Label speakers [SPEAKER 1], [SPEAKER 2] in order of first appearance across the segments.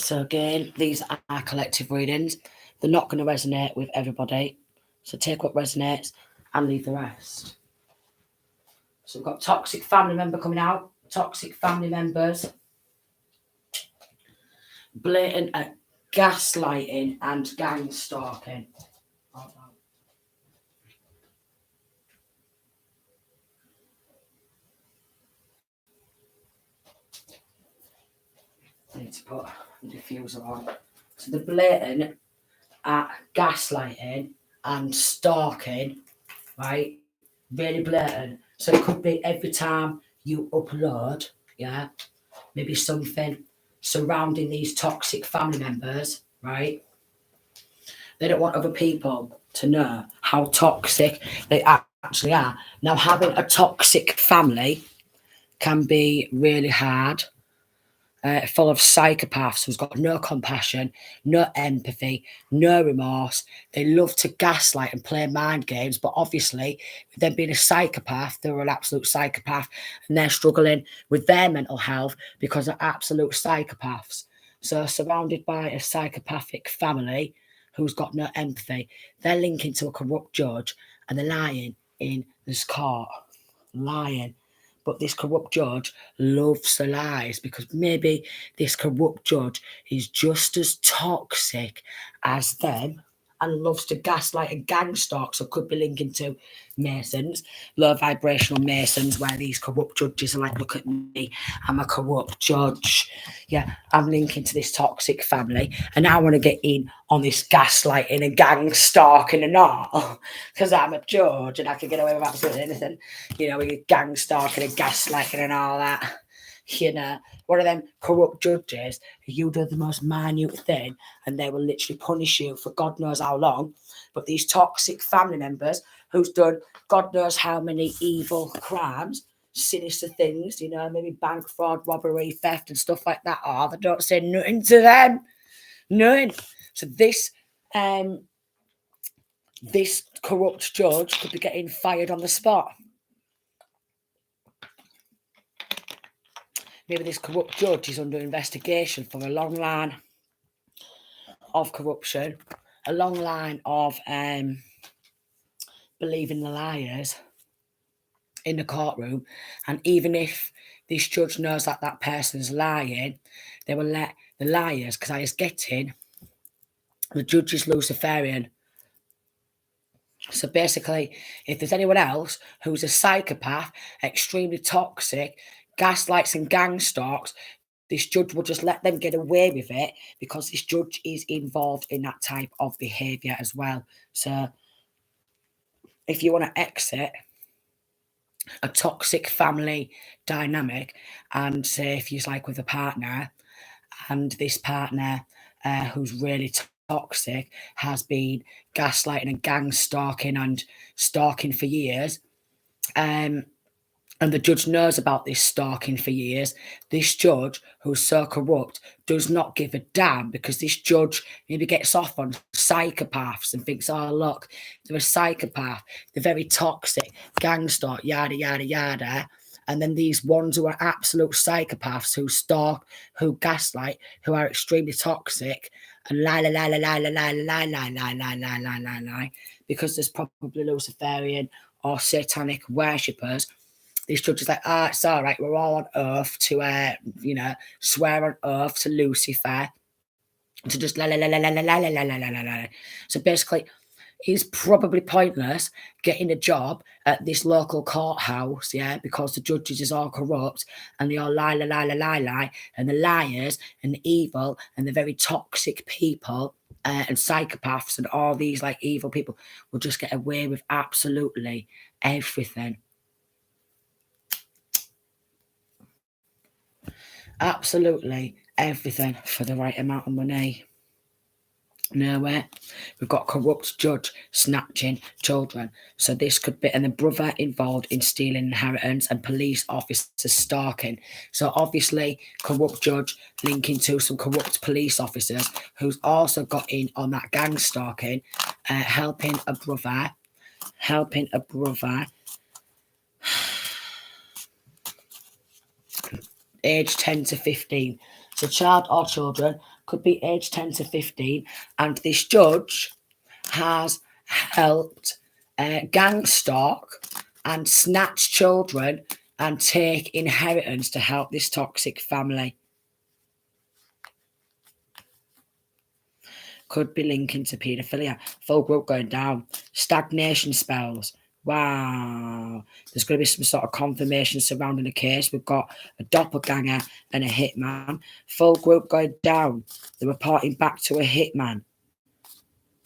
[SPEAKER 1] So again, these are collective readings. They're not going to resonate with everybody. So take what resonates and leave the rest. So we've got toxic family member coming out. Toxic family members. Blatant gaslighting and gang stalking. I need to put the diffuser on. So the blatant gaslighting and stalking, right? Really blatant. So it could be every time you upload, yeah, maybe something surrounding these toxic family members, right? They don't want other people to know how toxic they actually are. Now, having a toxic family can be really hard. Full of psychopaths who's got no compassion, no empathy, no remorse. They love to gaslight and play mind games, but obviously, with them being a psychopath, they're an absolute psychopath, and they're struggling with their mental health because they're absolute psychopaths. So, surrounded by a psychopathic family who's got no empathy, they're linking to a corrupt judge and they're lying in this court. Lying. But this corrupt judge loves the lies because maybe this corrupt judge is just as toxic as them and loves to gaslight and gang stalk. So could be linking to Masons, low vibrational Masons, where these corrupt judges are like, look at me, I'm a corrupt judge. Yeah, I'm linking to this toxic family and I want to get in on this gaslighting and gang stalking and all because I'm a judge and I can get away with absolutely anything. You know, with gang stalking and gaslighting and all that. You know, one of them corrupt judges, you do the most minute thing and they will literally punish you for God knows how long. But these toxic family members who's done God knows how many evil crimes, sinister things, you know, maybe bank fraud, robbery, theft and stuff like that, they don't say nothing to them. Nothing. So this corrupt judge could be getting fired on the spot. Maybe this corrupt judge is under investigation for a long line of corruption, a long line of believing the liars in the courtroom. And even if this judge knows that that person's lying, they will let the liars, because I was getting the judge is Luciferian. So basically, if there's anyone else who's a psychopath, extremely toxic, gaslights and gang stalks, this judge will just let them get away with it because this judge is involved in that type of behaviour as well. So if you want to exit a toxic family dynamic and say if you're like with a partner and this partner who's really toxic has been gaslighting and gang stalking and stalking for years, and the judge knows about this stalking for years, this judge, who's so corrupt, does not give a damn because this judge maybe gets off on psychopaths and thinks, oh, look, they're a psychopath, they're very toxic, gang stalk, yada, yada, yada. And then these ones who are absolute psychopaths, who stalk, who gaslight, who are extremely toxic, and lie, because there's probably Luciferian or satanic worshippers. These judges like, it's all right, we're all on earth to, swear on earth to Lucifer, to just la la la la la la la la la la la. So basically, it's probably pointless getting a job at this local courthouse, yeah, because the judges is all corrupt and they all lie, and the liars and the evil and the very toxic people and psychopaths and all these like evil people will just get away with absolutely everything. Absolutely everything for the right amount of money. Nowhere. We've got corrupt judge snatching children. So this could be, and the brother involved in stealing inheritance and police officers stalking. So obviously, corrupt judge linking to some corrupt police officers who's also got in on that gang stalking, helping a brother age 10 to 15. So child or children could be age 10 to 15, and this judge has helped gang stalk and snatch children and take inheritance to help this toxic family. Could be linking to paedophilia. Full group going down. Stagnation spells. Wow. There's going to be some sort of confirmation surrounding the case. We've got a doppelganger and a hitman. Full group going down. They're reporting back to a hitman.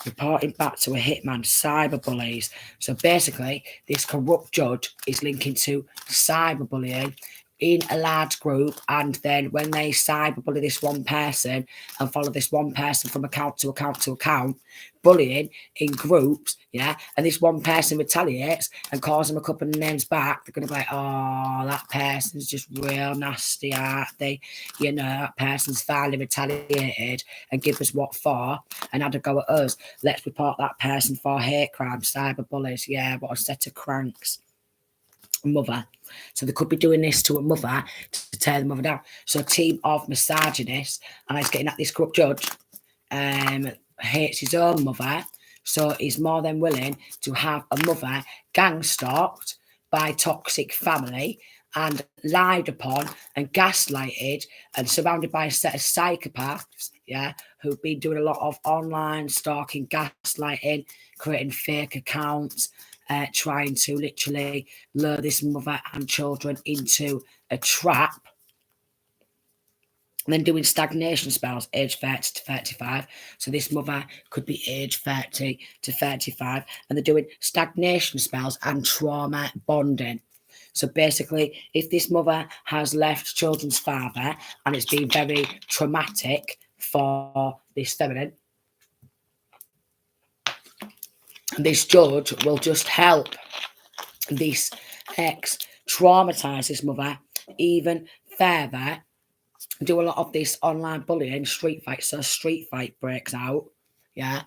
[SPEAKER 1] Reporting back to a hitman. Cyberbullies. So basically, this corrupt judge is linking to cyberbullying in a large group, and then when they cyberbully this one person and follow this one person from account to account to account, bullying in groups, yeah, and this one person retaliates and calls them a couple of names back, they're going to be like, oh, that person's just real nasty, aren't they? You know, that person's finally retaliated and give us what for and had a go at us. Let's report that person for hate crime, cyberbullies. Yeah, what a set of cranks. Mother. So they could be doing this to a mother to tear the mother down. So a team of misogynists, and he's getting at this corrupt judge, hates his own mother, so he's more than willing to have a mother gang stalked by toxic family and lied upon and gaslighted and surrounded by a set of psychopaths, yeah, who've been doing a lot of online stalking, gaslighting, creating fake accounts, trying to literally lure this mother and children into a trap. And then doing stagnation spells, age 30 to 35. So this mother could be age 30 to 35. And they're doing stagnation spells and trauma bonding. So basically, if this mother has left children's father and it's been very traumatic for this feminine, this judge will just help this ex traumatize this mother even further, do a lot of this online bullying, street fight. So street fight breaks out. Yeah.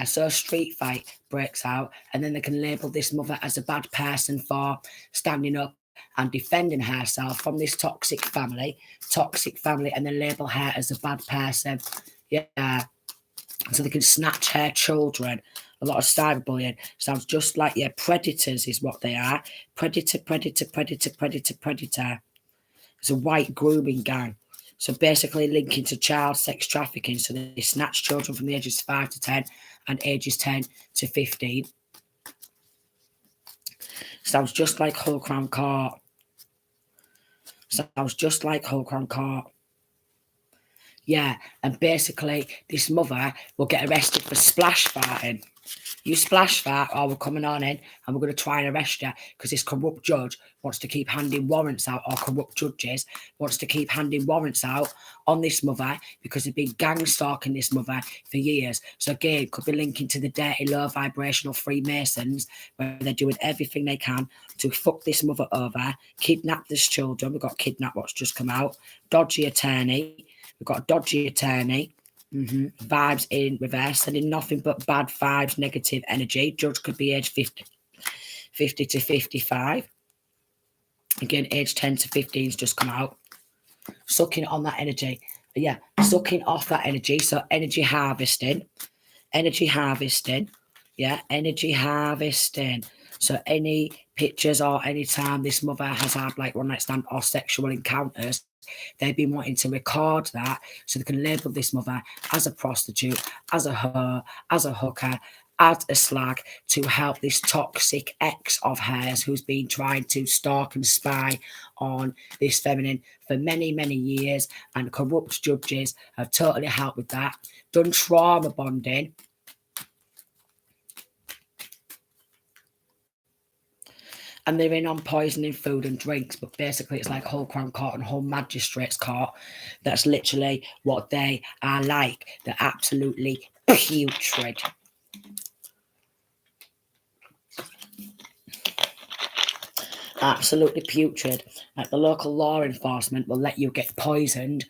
[SPEAKER 1] So street fight breaks out, and then they can label this mother as a bad person for standing up and defending herself from this toxic family, and then label her as a bad person. Yeah. So they can snatch her children. A lot of cyberbullying sounds just like, yeah, predators is what they are. Predator. It's a white grooming gang. So basically linking to child sex trafficking. So they snatch children from the ages 5 to 10 and ages 10 to 15. Sounds just like Hull Crown Court. Yeah, and basically this mother will get arrested for splash farting. You splash fart, or we're coming on in and we're going to try and arrest you because this corrupt judge wants to keep handing warrants out, or corrupt judges wants to keep handing warrants out on this mother because they've been gang stalking this mother for years. So again, could be linking to the dirty, low vibrational Freemasons, where they're doing everything they can to fuck this mother over, kidnap this children. We've got kidnap what's just come out. Dodgy attorney. We've got a dodgy attorney. Vibes in reverse, sending nothing but bad vibes, negative energy. Judge could be age 50 to 55. Again, age 10 to 15 has just come out. Sucking on that energy. Yeah, sucking off that energy. So energy harvesting. Yeah, energy harvesting. So any pictures or any time this mother has had like one night stand or sexual encounters, they've been wanting to record that so they can label this mother as a prostitute, as a whore, as a hooker, as a slag, to help this toxic ex of hers who's been trying to stalk and spy on this feminine for many, many years. And corrupt judges have totally helped with that. Done trauma bonding. And they're in on poisoning food and drinks, but basically it's like Hull Crown Court and Hull Magistrates Court. That's literally what they are like. They're absolutely putrid. Absolutely putrid. Like the local law enforcement will let you get poisoned,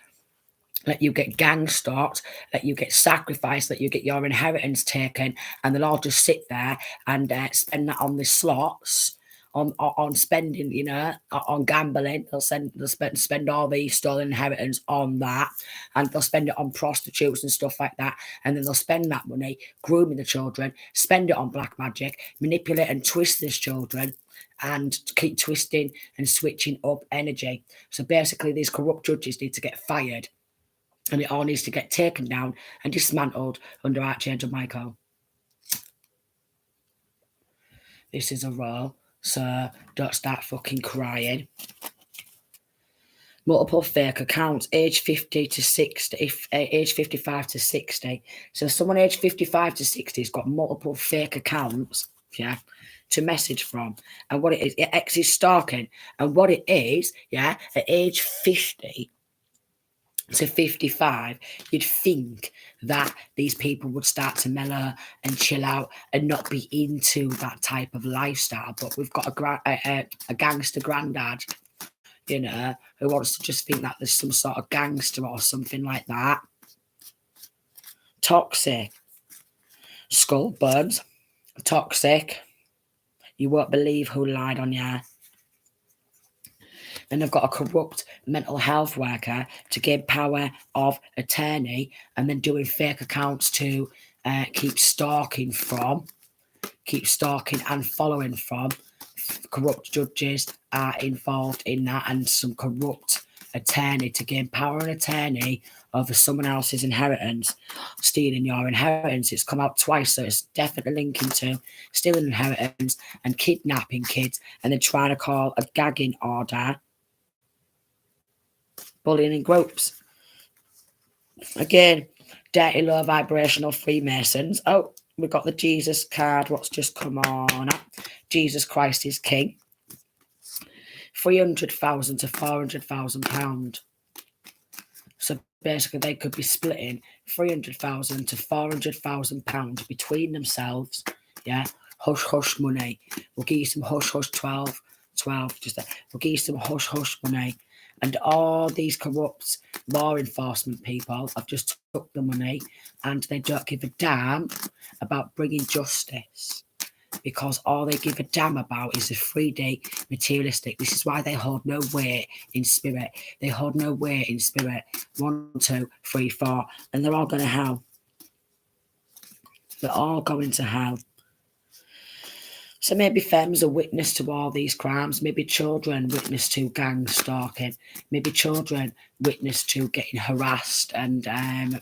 [SPEAKER 1] let you get gang stalked, let you get sacrificed, let you get your inheritance taken, and they'll all just sit there and spend that on the slots on spending, you know, on gambling. They'll spend all these stolen inheritance on that, and they'll spend it on prostitutes and stuff like that. And then they'll spend that money grooming the children, spend it on black magic, manipulate and twist these children, and keep twisting and switching up energy. So basically, these corrupt judges need to get fired, and it all needs to get taken down and dismantled under Archangel Michael. This is a roll, so don't start fucking crying. Multiple fake accounts, age 50 to 60, age 55 to 60. So someone age 55 to 60 has got multiple fake accounts, yeah, to message from. And what it is, X is stalking. And what it is, yeah, at age 50 to 55, you'd think that these people would start to mellow and chill out and not be into that type of lifestyle. But we've got a gangster granddad, you know, who wants to just think that there's some sort of gangster or something like that. Toxic. Skull burns. Toxic. You won't believe who lied on you. Then they've got a corrupt mental health worker to gain power of attorney, and then doing fake accounts to keep stalking and following from. Corrupt judges are involved in that, and some corrupt attorney to gain power and attorney over someone else's inheritance, stealing your inheritance. It's come out twice, so it's definitely linking to stealing inheritance and kidnapping kids, and then trying to call a gagging order. Bullying in groups. Again, dirty, low vibrational Freemasons. Oh, we've got the Jesus card. What's just come on up? Jesus Christ is King. 300,000 to 400,000 pound. So basically, they could be splitting 300,000 to 400,000 pound between themselves. Yeah, hush hush money. We'll give you some hush hush 12. Just that. We'll give you some hush hush money. And all these corrupt law enforcement people have just took the money, and they don't give a damn about bringing justice, because all they give a damn about is the 3D materialistic. This is why they hold no weight in spirit. They hold no weight in spirit. 1, 2, 3, 4, and they're all going to hell. They're all going to hell. So maybe femmes are witness to all these crimes. Maybe children witness to gang stalking. Maybe children witness to getting harassed and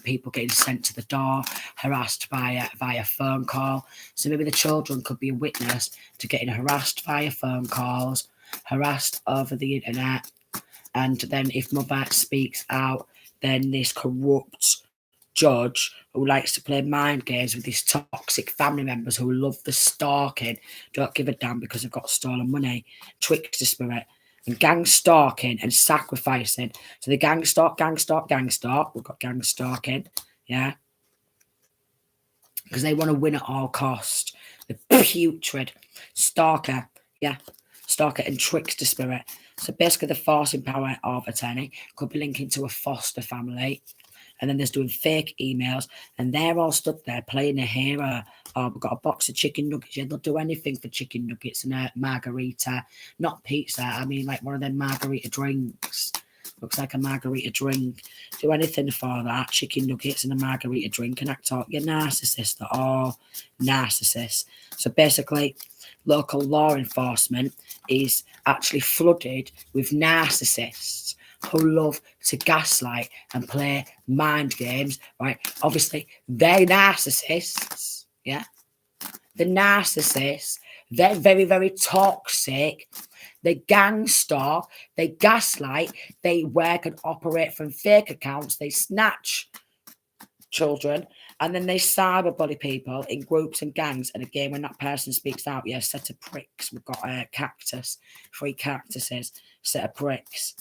[SPEAKER 1] people getting sent to the door, harassed via phone call. So maybe the children could be a witness to getting harassed via phone calls, harassed over the internet. And then if mother speaks out, then this corrupt judge who likes to play mind games with these toxic family members who love the stalking, don't give a damn because they've got stolen money, trickster spirit, and gang stalking and sacrificing. So the gang stalk. We've got gang stalking, yeah, because they want to win at all cost. The putrid stalker, yeah, stalker and trickster spirit. So basically, the forcing power of attorney could be linking to a foster family. And then there's doing fake emails, and they're all stood there playing a hero. Oh, we've got a box of chicken nuggets. Yeah, they'll do anything for chicken nuggets and a margarita. Not pizza. I mean, like one of them margarita drinks. Looks like a margarita drink. Do anything for that. Chicken nuggets and a margarita drink, and act out. You're narcissists. They're all narcissists. So basically, local law enforcement is actually flooded with narcissists who love to gaslight and play mind games, right? Obviously, they're narcissists, yeah? The narcissists, they're very, very toxic. They gang stalk, they gaslight, they work and operate from fake accounts, they snatch children, and then they cyberbully people in groups and gangs. And again, when that person speaks out, yeah, set of pricks. We've got a cactus, 3 cactuses, set of pricks.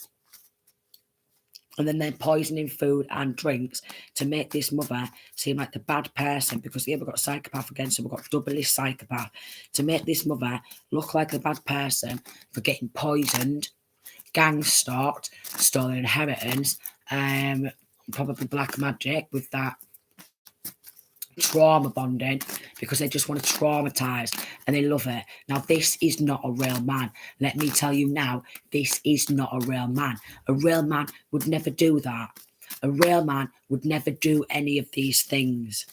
[SPEAKER 1] And then they're poisoning food and drinks to make this mother seem like the bad person, because yeah, we've got psychopath again, so we've got doubly psychopath, to make this mother look like a bad person for getting poisoned, gang stalked, stolen inheritance, probably black magic with that trauma bonding, because they just want to traumatize and they love it. Now, this is not a real man. Let me tell you now, this is not a real man. A real man would never do that. A real man would never do any of these things.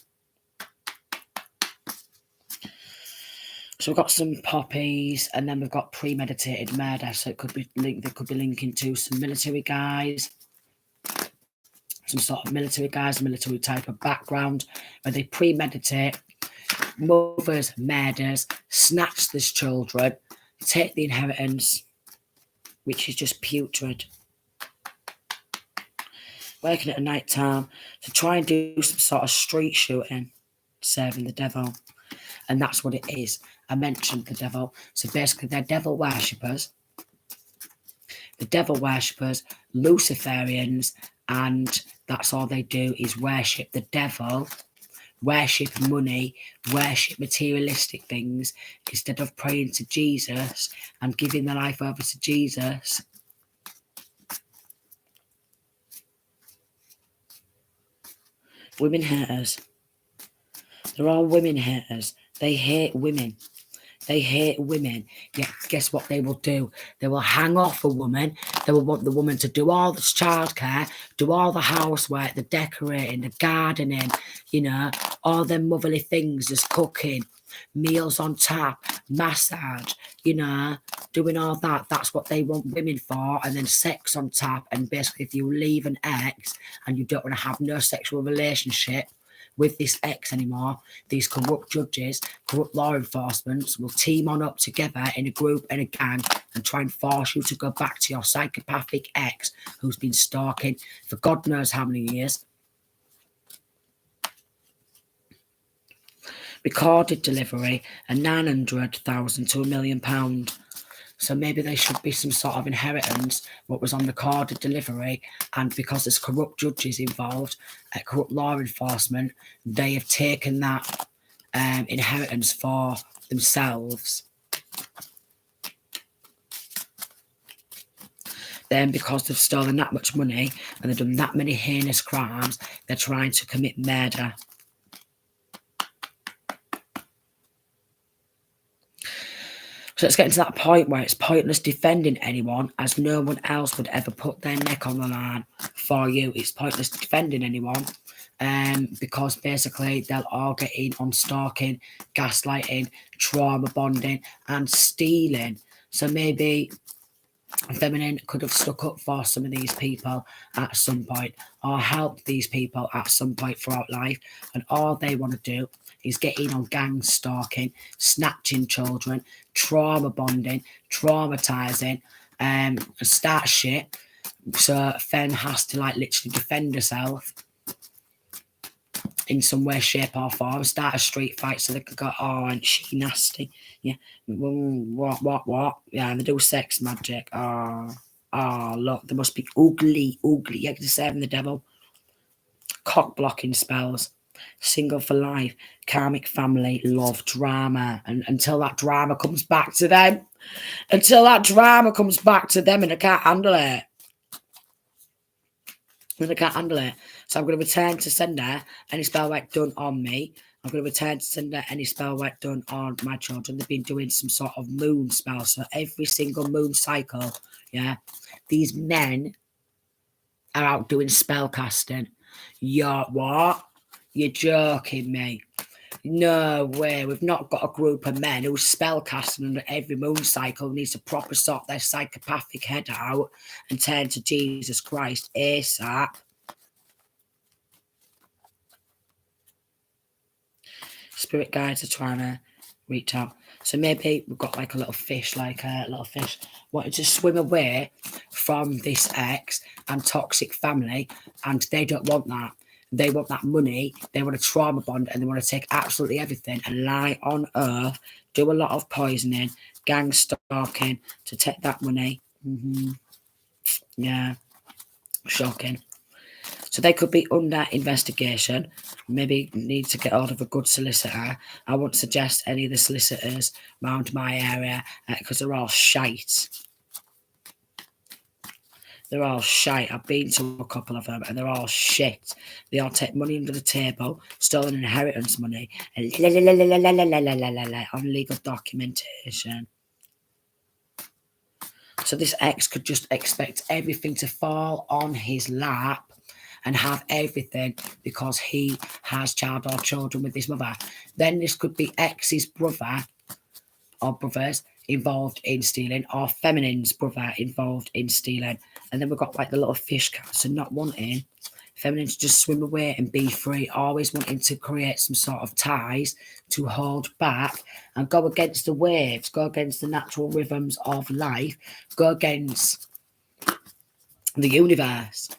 [SPEAKER 1] So we've got some poppies, and then we've got premeditated murder. So it could be linked. They could be linking to some military guys, some sort of military guys, military type of background, where they premeditate mothers, murders, snatch these children, take the inheritance, which is just putrid. Working at night time to try and do some sort of street shooting, serving the devil. And that's what it is. I mentioned the devil. So basically, they're devil worshippers. The devil worshippers, Luciferians, and that's all they do is worship the devil, worship money, worship materialistic things, instead of praying to Jesus and giving their life over to Jesus. Women haters. They're all women haters. They hate women. They hate women. Yet guess what they will do? They will hang off a woman. They will want the woman to do all the childcare, do all the housework, the decorating, the gardening, you know, all them motherly things as cooking, meals on tap, massage, you know, doing all that. That's what they want women for. And then sex on tap. And basically, if you leave an ex and you don't want to have no sexual relationship with this ex anymore, these corrupt judges, corrupt law enforcement will team on up together in a group and a gang and try and force you to go back to your psychopathic ex who's been stalking for God knows how many years. Recorded delivery, a 900,000 to £1 million. So maybe there should be some sort of inheritance, what was on recorded delivery, and because there's corrupt judges involved, corrupt law enforcement, they have taken that inheritance for themselves. Then because they've stolen that much money and they've done that many heinous crimes, they're trying to commit murder. So it's getting to that point where it's pointless defending anyone, as no one else would ever put their neck on the line for you. It's pointless defending anyone because basically they'll all get in on stalking, gaslighting, trauma bonding and stealing. So maybe Feminine could have stuck up for some of these people at some point or helped these people at some point throughout life, and all they want to do is get in on gang stalking, snatching children, trauma bonding, traumatizing, and start shit. So Fen has to like literally defend herself in some way, shape or form, start a street fight so they can go, oh, ain't she nasty? Yeah. What? Yeah, and they do sex magic. Oh, look, they must be ugly. Yeah, serving the devil. Cock blocking spells. Single for life. Karmic family. Love. Drama. And until that drama comes back to them. And they can't handle it. So I'm going to return to sender any spell work done on me. I'm going to return to sender any spell work done on my children. They've been doing some sort of moon spell. So every single moon cycle, yeah, these men are out doing spell casting. You're what? You're joking me. No way. We've not got a group of men who spell casting under every moon cycle needs to proper sort their psychopathic head out and turn to Jesus Christ ASAP. Spirit guides are trying to reach out. So maybe we've got like a little fish wanted to swim away from this ex and toxic family, and they don't want that. They want that money, they want a trauma bond, and they want to take absolutely everything and lie on earth, do a lot of poisoning, gang stalking to take that money. Yeah, shocking. So they could be under investigation. Maybe need to get hold of a good solicitor. I wouldn't suggest any of the solicitors around my area because they're all shite. They're all shite. I've been to a couple of them and they're all shit. They all take money under the table, stolen inheritance money, and on legal documentation. So this ex could just expect everything to fall on his lap and have everything because he has child or children with his mother. Then this could be ex's brother or brothers involved in stealing, or feminine's brother involved in stealing. And then we've got like the little fish cats and not wanting feminine to just swim away and be free, always wanting to create some sort of ties to hold back and go against the waves, go against the natural rhythms of life, go against the universe.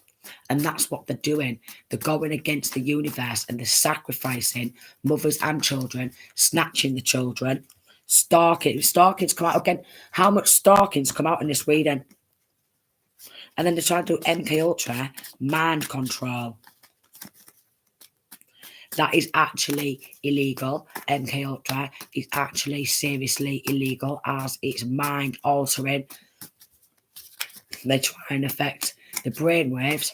[SPEAKER 1] And that's what they're doing. They're going against the universe and they're sacrificing mothers and children, snatching the children, stalking. Stalking's come out again. How much stalking's come out in this reading? And then they're trying to do MK Ultra, mind control. That is actually illegal. MK Ultra is actually seriously illegal as it's mind altering. They try and affect the brainwaves.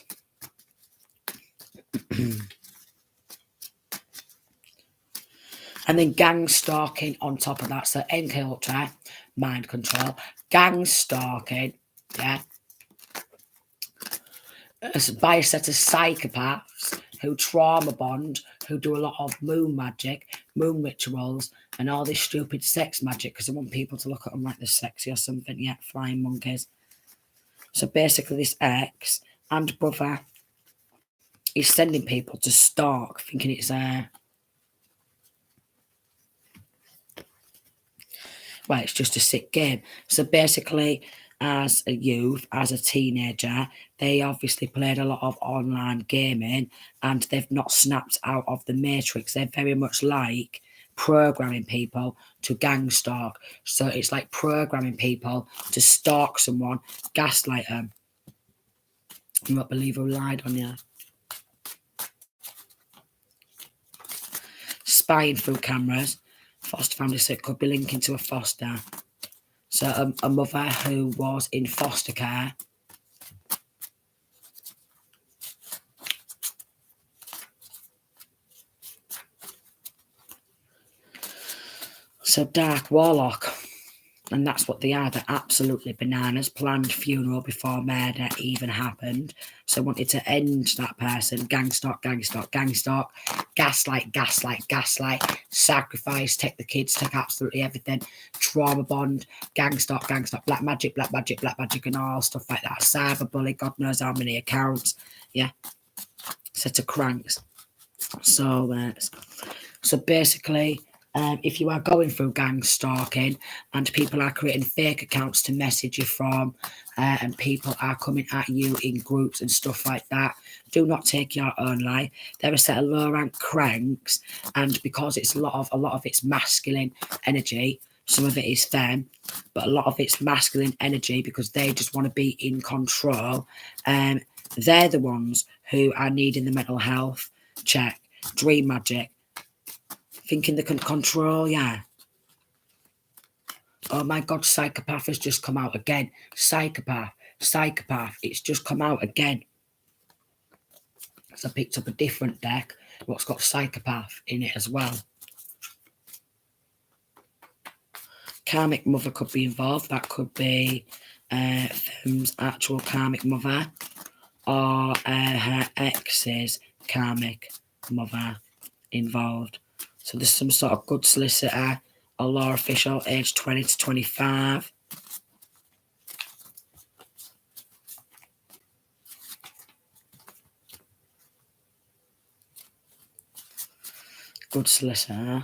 [SPEAKER 1] And then gang stalking on top of that. So MK Ultra, mind control, gang stalking, yeah. By a set of psychopaths who trauma bond, who do a lot of moon magic, moon rituals, and all this stupid sex magic because they want people to look at them like they're sexy or something. Yeah, flying monkeys. So basically, this ex and brother is sending people to stalk, thinking it's well, it's just a sick game. So basically, as a youth, as a teenager, they obviously played a lot of online gaming and they've not snapped out of the matrix. They're very much like programming people to gang stalk. So it's like programming people to stalk someone, gaslight them. I not believe who lied on you. Spying through cameras. Foster family, so it could be linking to a foster. So a mother who was in foster care. So dark warlock. And that's what they are. They're absolutely bananas. Planned funeral before murder even happened. So wanted to end that person. Gang stalk, gang stalk, gang stalk. Gaslight, gaslight, gaslight. Sacrifice, take the kids, take absolutely everything. Trauma bond, gang stalk, black magic, and all stuff like that. Cyberbully, God knows how many accounts. Yeah. Set of cranks. So basically, if you are going through gang stalking and people are creating fake accounts to message you from and people are coming at you in groups and stuff like that, do not take your own life. They're a set of low rank cranks, and because it's a lot of it's masculine energy, some of it is femme, but a lot of it's masculine energy because they just want to be in control. They're the ones who are needing the mental health check, dream magic, thinking they can control, yeah. Oh my God, psychopath has just come out again. Psychopath, it's just come out again. So I picked up a different deck, what's got psychopath in it as well. Karmic mother could be involved. That could be femme's actual karmic mother or her ex's karmic mother involved. So there's some sort of good solicitor or law official, age 20 to 25. Good solicitor.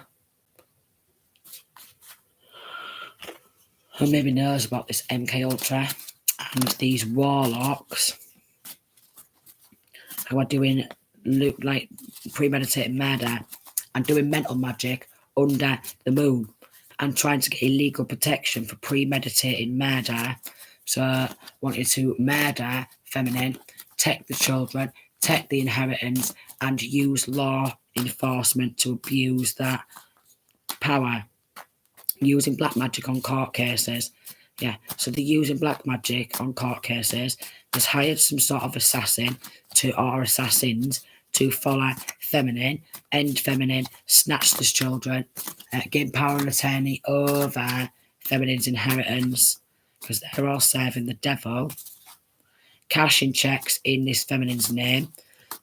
[SPEAKER 1] Who maybe knows about this MK Ultra and these warlocks who are doing like premeditated murder and doing mental magic under the moon and trying to get illegal protection for premeditated murder. So wanted to murder feminine, take the children, take the inheritance and use law enforcement to abuse that power. Using black magic on court cases Yeah, so they're using black magic on court cases. There's hired some sort of assassin or assassins to follow feminine, end feminine, snatch the children, gain power and attorney over feminine's inheritance, because they're all serving the devil. Cashing checks in this feminine's name.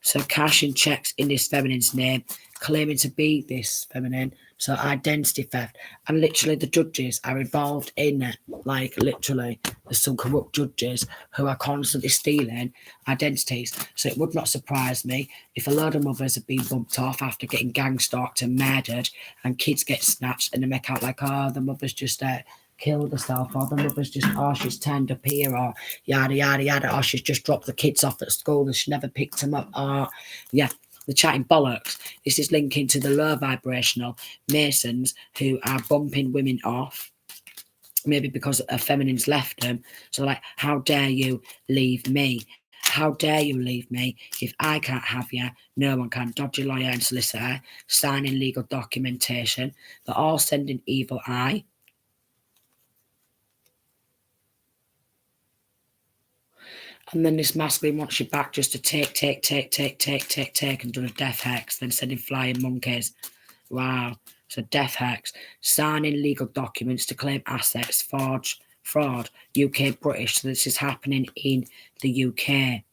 [SPEAKER 1] So cashing checks in this feminine's name, claiming to be this feminine. So identity theft. And literally the judges are involved in it. Like literally, there's some corrupt judges who are constantly stealing identities. So it would not surprise me if a load of mothers have been bumped off after getting gang stalked and murdered, and kids get snatched and they make out like, oh, the mother's just killed herself, or the mother's just, oh, she's turned up here, or yada, yada, yada, or she's just dropped the kids off at school and she never picked them up, or, yeah, the chatting bollocks. This is linking to the low vibrational Masons who are bumping women off, maybe because a feminine's left them. So like, how dare you leave me? How dare you leave me? If I can't have you, no one can. Dodgy lawyer and solicitor, signing legal documentation. They're all sending evil eye. And then this masculine wants you back just to take, and do a death hex, then sending flying monkeys. Wow. So death hex, signing legal documents to claim assets, fraud, UK British. So this is happening in the UK.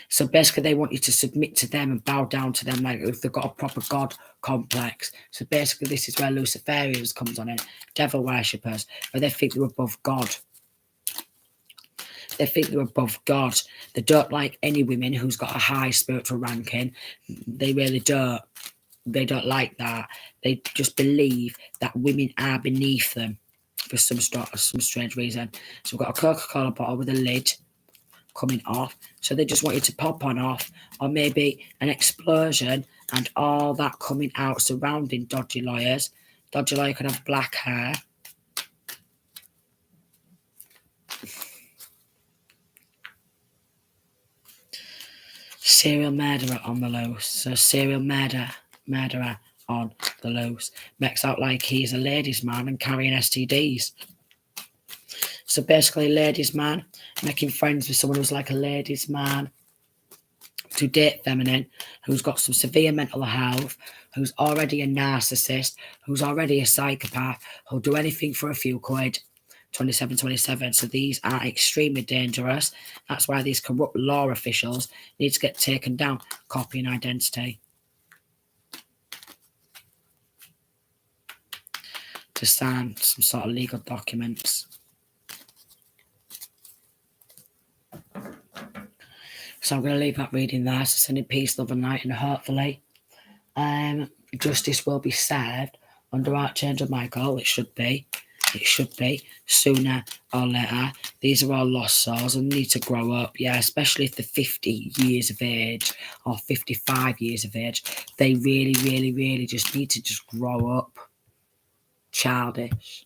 [SPEAKER 1] So basically they want you to submit to them and bow down to them, like if they've got a proper God complex. So basically this is where Luciferians comes on in, devil worshippers, where they think they're above God. They think they're above God. They don't like any women who's got a high spiritual ranking. They really don't. They don't like that. They just believe that women are beneath them for some strange reason. So we've got a Coca-Cola bottle with a lid coming off. So they just want you to pop on off, or maybe an explosion and all that coming out surrounding dodgy lawyers. Dodgy lawyer could have black hair. Serial murderer on the loose. So serial murderer on the loose. Makes out like he's a ladies' man and carrying STDs. So basically, ladies' man, making friends with someone who's like a ladies' man, to date feminine, who's got some severe mental health, who's already a narcissist, who's already a psychopath, who'll do anything for a few quid. 27. So these are extremely dangerous. That's why these corrupt law officials need to get taken down. Copying identity. To sign some sort of legal documents. So I'm going to leave that reading there. So sending peace, love and light, and hopefully justice will be served under Archangel Michael. It should be sooner or later. These are all lost souls and need to grow up. Yeah, especially if they're 50 years of age or 55 years of age. They really, really, really just need to just grow up. Childish.